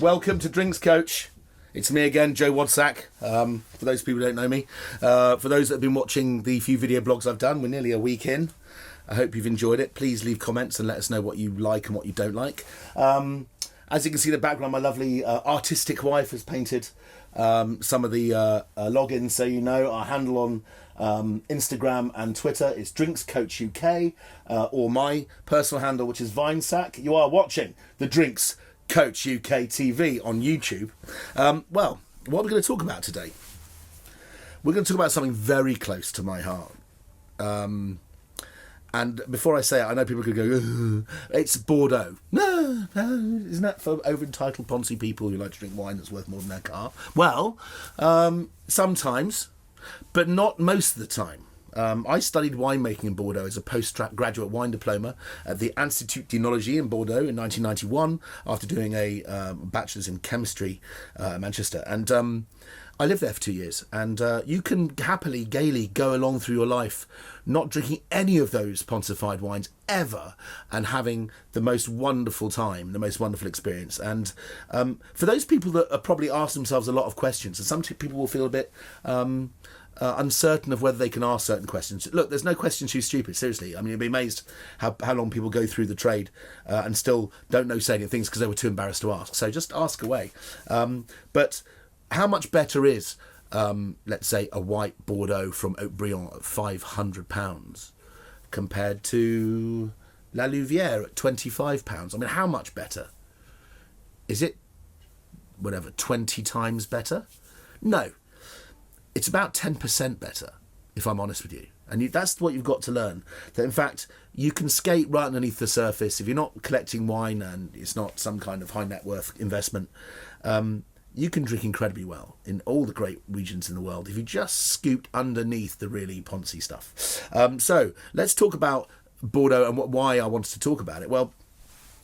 Welcome to Drinks Coach. It's me again, Joe Wadsack. For those people who don't know me, for those that have been watching the few video blogs I've done, we're nearly a week in. I hope you've enjoyed it. Please leave comments and let us know what you like and what you don't like. As you can see in the background, my lovely artistic wife has painted some of the logins, so you know our handle on Instagram and Twitter is Drinks Coach UK, or my personal handle, which is Vinesack. You are watching the Drinks Coach UK TV on YouTube. Well, what are we going to talk about today? We're going to talk about something very close to my heart. And before I say it, I know people could go, ugh, it's Bordeaux. No, isn't that for over-entitled Ponzi people who like to drink wine that's worth more than their car? Well, sometimes, but not most of the time. I studied winemaking in Bordeaux as a postgraduate wine diploma at the Institut d'Enologie in Bordeaux in 1991 after doing a bachelor's in chemistry at Manchester. And I lived there for 2 years. And you can happily, gaily go along through your life not drinking any of those pontified wines ever and having the most wonderful time, the most wonderful experience. And for those people that are probably ask themselves a lot of questions, and some people will feel a bit uncertain of whether they can ask certain questions. Look, there's no question too stupid, seriously. I mean, you'd be amazed how long people go through the trade and still don't know certain things because they were too embarrassed to ask. So just ask away. But how much better is, let's say, a white Bordeaux from Haut-Brion at £500 compared to La Louvière at £25? I mean, how much better? Is it, 20 times better? No. It's about 10% better, if I'm honest with you. And that's what you've got to learn. That, in fact, you can skate right underneath the surface. If you're not collecting wine and it's not some kind of high net worth investment, you can drink incredibly well in all the great regions in the world if you just scooped underneath the really poncy stuff. So let's talk about Bordeaux and why I wanted to talk about it. Well,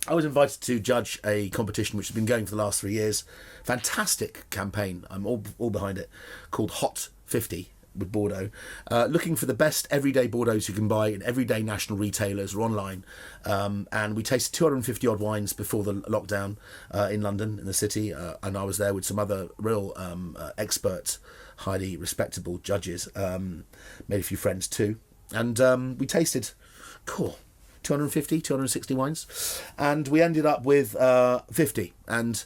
I was invited to judge a competition which has been going for the last 3 years. Fantastic campaign. I'm all behind it, called Hot 50 with Bordeaux, looking for the best everyday Bordeaux you can buy in everyday national retailers or online. And we tasted 250 odd wines before the lockdown in London, in the city. And I was there with some other real expert, highly respectable judges. Made a few friends too. And we tasted, 250, 260 wines. And we ended up with 50. And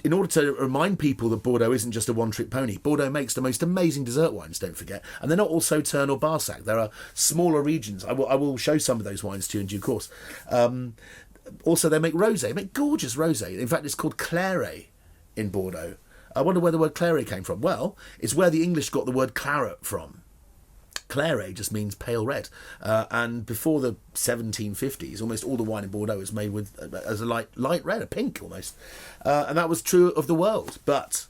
in order to remind people that Bordeaux isn't just a one-trick pony, Bordeaux makes the most amazing dessert wines, don't forget. And they're not all Sauternes or Barsac. There are smaller regions. I will show some of those wines to you in due course. Also, they make rosé. They make gorgeous rosé. In fact, it's called claret in Bordeaux. I wonder where the word claret came from. Well, it's where the English got the word claret from. Claret just means pale red, and before the 1750s, almost all the wine in Bordeaux was made with as a light red, a pink almost, and that was true of the world. But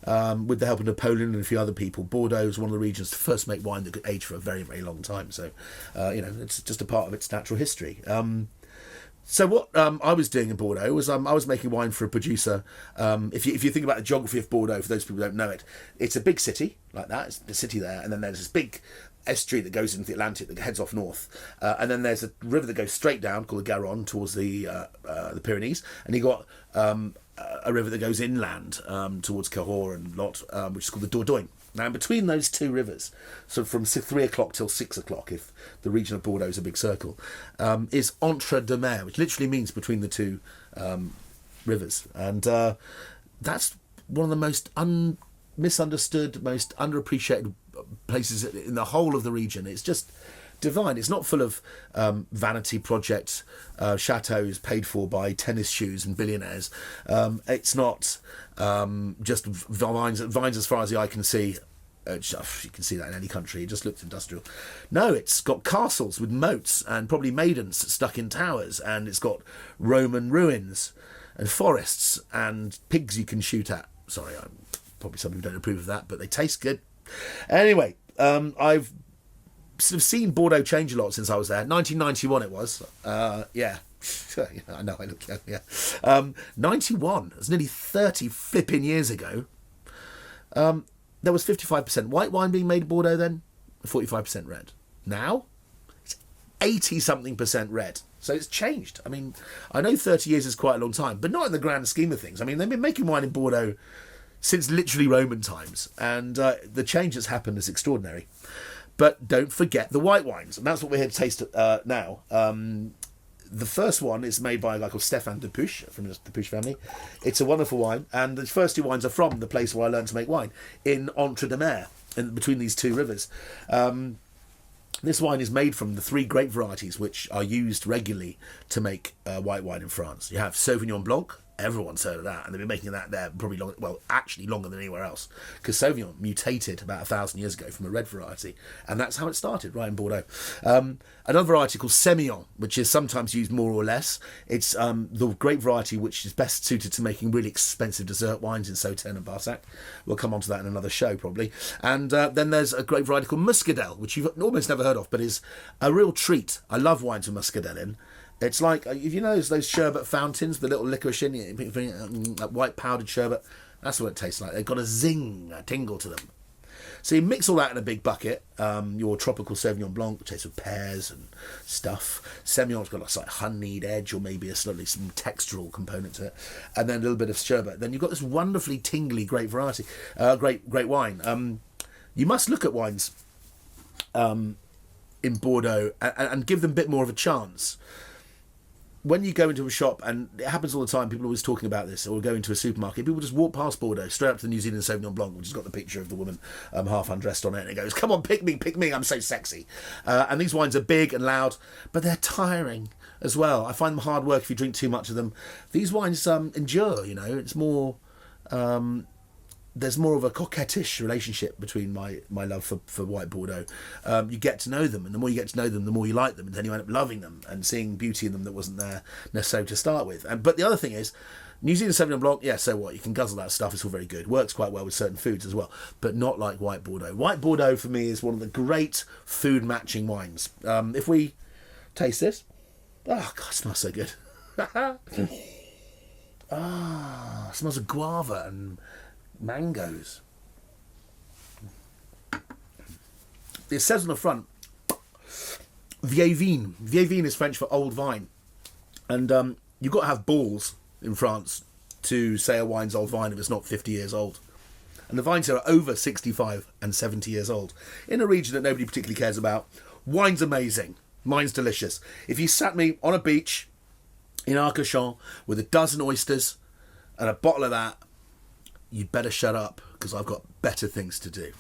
with the help of Napoleon and a few other people, Bordeaux was one of the regions to first make wine that could age for a very, very long time. So, it's just a part of its natural history. So what I was doing in Bordeaux was I was making wine for a producer. If you think about the geography of Bordeaux, for those people who don't know it, it's a big city like that. It's the city there, and then there's this big estuary that goes into the Atlantic that heads off north, and then there's a river that goes straight down called the Garonne towards the Pyrenees, and you got a river that goes inland towards Cahors and Lot, which is called the Dordogne. Now, in between those two rivers, so from 3 o'clock till 6 o'clock, if the region of Bordeaux is a big circle, is Entre-Deux-Mers, which literally means between the two rivers. And that's one of the most misunderstood, most underappreciated places in the whole of the region. It's just divine. It's not full of vanity project chateaus paid for by tennis shoes and billionaires. It's not just vines as far as the eye can see. You can see that in any country. It just looks industrial. No, it's got castles with moats and probably maidens stuck in towers, and it's got Roman ruins and forests and pigs you can shoot at. Sorry, probably some people don't approve of that, but they taste good. Anyway, I've sort of seen Bordeaux change a lot since I was there. 1991 it was. Yeah. I know I look young, yeah. 91, that's nearly 30 flipping years ago. There was 55% white wine being made in Bordeaux then, 45% red. Now, it's 80-something% red. So it's changed. I mean, I know 30 years is quite a long time, but not in the grand scheme of things. I mean, they've been making wine in Bordeaux since literally Roman times, and the change that's happened is extraordinary. But don't forget the white wines, and that's what we're here to taste now. The first one is made by a guy called Stéphane Depuche from the Depuche family. It's a wonderful wine, and the first two wines are from the place where I learned to make wine, in Entre-Deux-Mers, in between these two rivers. This wine is made from the 3 grape varieties which are used regularly to make white wine in France. You have Sauvignon Blanc. Everyone's heard of that, and they've been making that there probably actually longer than anywhere else, because Sauvignon mutated about 1,000 years ago from a red variety, and that's how it started, right in Bordeaux. Another variety called Semillon, which is sometimes used more or less. It's the grape variety which is best suited to making really expensive dessert wines in Sainte and Pessac. We'll come on to that in another show, probably. And then there's a grape variety called Muscadel, which you've almost never heard of, but is a real treat. I love wines with Muscadel in. It's like, if you know those sherbet fountains, the little licorice in it, that white powdered sherbet, that's what it tastes like. They've got a zing, a tingle to them. So you mix all that in a big bucket, your tropical Sauvignon Blanc, which tastes of pears and stuff. Semillon's got a slight honeyed edge, or maybe some textural component to it, and then a little bit of sherbet. Then you've got this wonderfully tingly grape variety, great wine. You must look at wines in Bordeaux and give them a bit more of a chance. When you go into a shop, and it happens all the time, people are always talking about this, or go into a supermarket, people just walk past Bordeaux, straight up to the New Zealand Sauvignon Blanc, which has got the picture of the woman half undressed on it, and it goes, come on, pick me, I'm so sexy. And these wines are big and loud, but they're tiring as well. I find them hard work if you drink too much of them. These wines endure, it's more... there's more of a coquettish relationship between my love for white Bordeaux. You get to know them, and the more you get to know them, the more you like them, and then you end up loving them and seeing beauty in them that wasn't there necessarily to start with. But the other thing is, New Zealand Sauvignon Blanc, yeah, so what? You can guzzle that stuff, it's all very good. Works quite well with certain foods as well, but not like white Bordeaux. White Bordeaux, for me, is one of the great food-matching wines. If we taste this... Oh, God, it smells so good. It smells of guava and... mangoes. It says on the front, Vieilles. Vieilles is French for old vine, and you've got to have balls in France to say a wine's old vine if it's not 50 years old. And the vines here are over 65 and 70 years old in a region that nobody particularly cares about. Wine's amazing. Wine's delicious. If you sat me on a beach in Arcachon with a dozen oysters and a bottle of that, you'd better shut up, because I've got better things to do.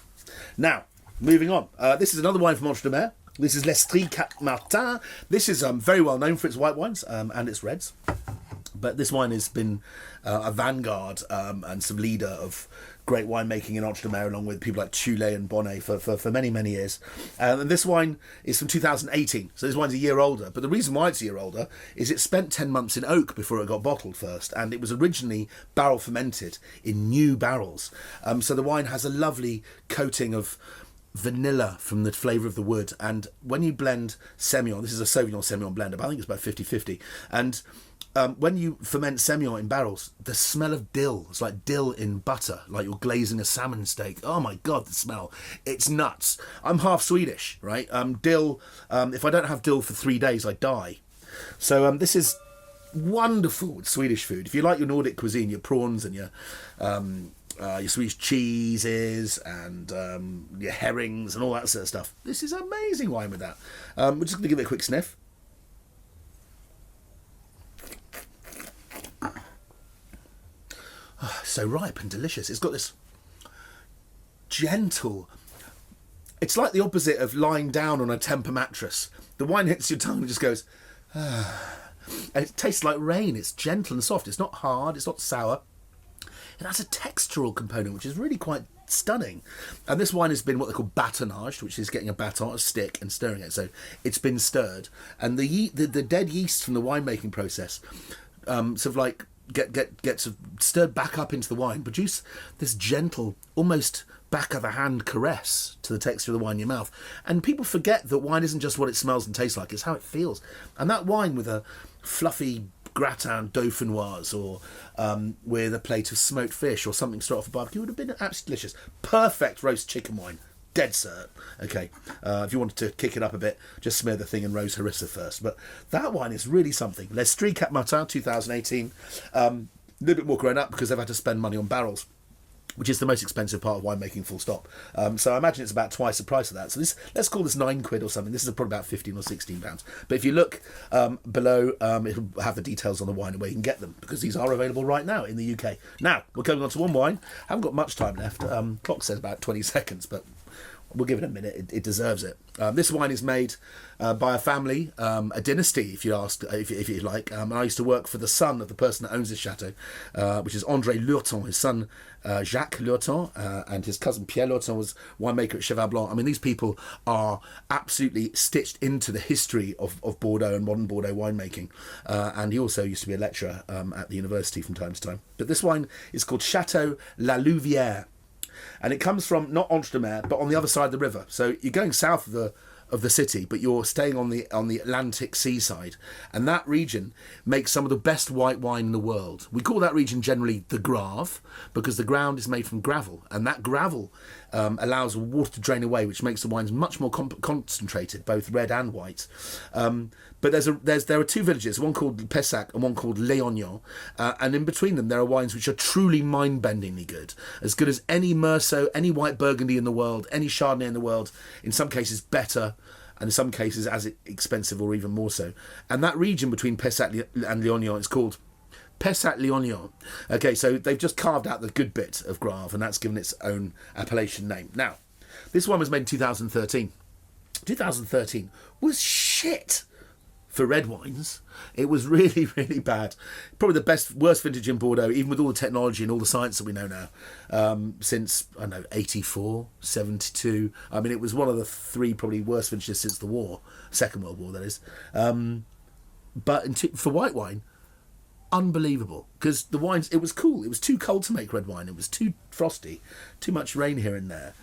Now, moving on. This is another wine from Entre-Deux-Mers. This is Lestrille Capmartin. This is very well known for its white wines and its reds. But this wine has been a vanguard and some leader of great winemaking in Entre-Deux-Mers, along with people like Château and Bonnet for many, many years. And this wine is from 2018, so this wine's a year older. But the reason why it's a year older is it spent 10 months in oak before it got bottled first, and it was originally barrel fermented in new barrels. So the wine has a lovely coating of vanilla from the flavour of the wood. And when you blend Semillon, this is a Sauvignon Semillon blend, but I think it's about 50-50, and when you ferment Semillon in barrels, the smell of dill, it's like dill in butter, like you're glazing a salmon steak. Oh my God, the smell. It's nuts. I'm half Swedish, right? Dill, if I don't have dill for 3 days, I die. So this is wonderful Swedish food. If you like your Nordic cuisine, your prawns and your Swedish cheeses and your herrings and all that sort of stuff, this is amazing wine with that. We're just going to give it a quick sniff. Oh, so ripe and delicious. It's got this gentle... It's like the opposite of lying down on a Tempur mattress. The wine hits your tongue and just goes... Ah. And it tastes like rain. It's gentle and soft. It's not hard. It's not sour. It has a textural component, which is really quite stunning. And this wine has been what they call battonaged, which is getting a baton, a stick, and stirring it. So it's been stirred. And the dead yeast from the winemaking process sort of like... get sort of stirred back up into the wine, produce this gentle, almost back of the hand caress to the texture of the wine in your mouth. And people forget that wine isn't just what it smells and tastes like, it's how it feels. And that wine with a fluffy gratin dauphinoise or with a plate of smoked fish or something straight off a barbecue would have been absolutely delicious. Perfect roast chicken wine. dead cert. Okay, if you wanted to kick it up a bit, just smear the thing in rose harissa first. But that wine is really something. Lestrille Capmartin, 2018. A little bit more grown up because they've had to spend money on barrels, which is the most expensive part of winemaking, full stop. So I imagine it's about twice the price of that. So let's call this £9 or something. This is probably about 15 or 16 pounds. But if you look below, it'll have the details on the wine and where you can get them, because these are available right now in the UK. Now, we're coming on to one wine. Haven't got much time left. Clock says about 20 seconds, but we'll give it a minute. It deserves it. This wine is made by a family, a dynasty, if you like. And I used to work for the son of the person that owns this chateau, which is André Lurton. His son Jacques Lurton and his cousin Pierre Lurton was winemaker at Cheval Blanc. I mean, these people are absolutely stitched into the history of Bordeaux and modern Bordeaux winemaking. And he also used to be a lecturer at the university from time to time. But this wine is called Château La Louvière. And it comes from not Entre-Deux-Mers, but on the other side of the river. So you're going south of the city, but you're staying on the Atlantic seaside, and that region makes some of the best white wine in the world. We call that region generally the Grave, because the ground is made from gravel, and that gravel allows water to drain away, which makes the wines much more concentrated, both red and white. But there are two villages, one called Pessac and one called Léognan, and in between them there are wines which are truly mind-bendingly good as any Meursault, any white Burgundy in the world, any Chardonnay in the world, in some cases better, and in some cases as expensive or even more so. And that region between Pessac and Léognan is called Pessac-Léognan. Okay, so they've just carved out the good bit of Grave, and that's given its own appellation name. Now, this one was made in 2013. 2013 was shit for red wines. It was really, really bad. Probably the worst vintage in Bordeaux, even with all the technology and all the science that we know now, since, I don't know, 84, 72. I mean, it was one of the three probably worst vintages since the war, Second World War, that is. But for white wine, unbelievable, because the wines, it was cool. It was too cold to make red wine. It was too frosty, too much rain here and there.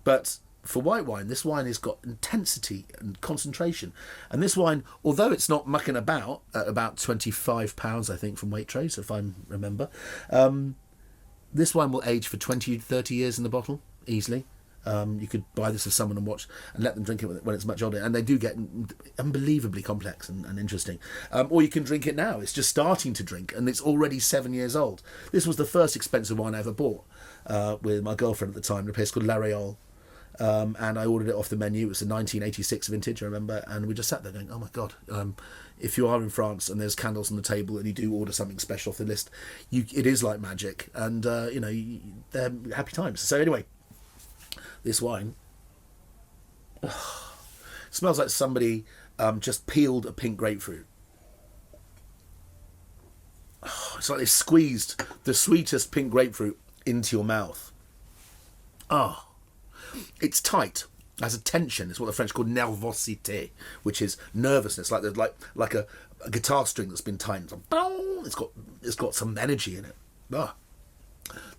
But for white wine, this wine has got intensity and concentration. And this wine, although it's not mucking about at about £25, I think, from Waitrose, if I remember, this wine will age for 20, 30 years in the bottle, easily. You could buy this for someone and watch and let them drink it when it's much older. And they do get unbelievably complex and interesting. Or you can drink it now. It's just starting to drink, and it's already 7 years old. This was the first expensive wine I ever bought with my girlfriend at the time, in a place called La Réole. And I ordered it off the menu. It was a 1986 vintage, I remember, and we just sat there going, oh my God, if you are in France and there's candles on the table and you do order something special off the list, it is like magic, and they're happy times. So anyway, this wine smells like somebody just peeled a pink grapefruit. It's like they squeezed the sweetest pink grapefruit into your mouth. It's tight, has a tension. It's what the French call nervosité, which is nervousness, like a guitar string that's been tightened. It's got some energy in it.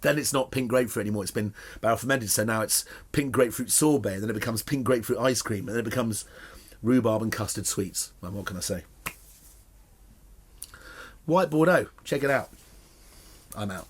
Then it's not pink grapefruit anymore. It's been barrel fermented, so now it's pink grapefruit sorbet, and then it becomes pink grapefruit ice cream, and then it becomes rhubarb and custard sweets. Well, what can I say? White Bordeaux, check it out. I'm out.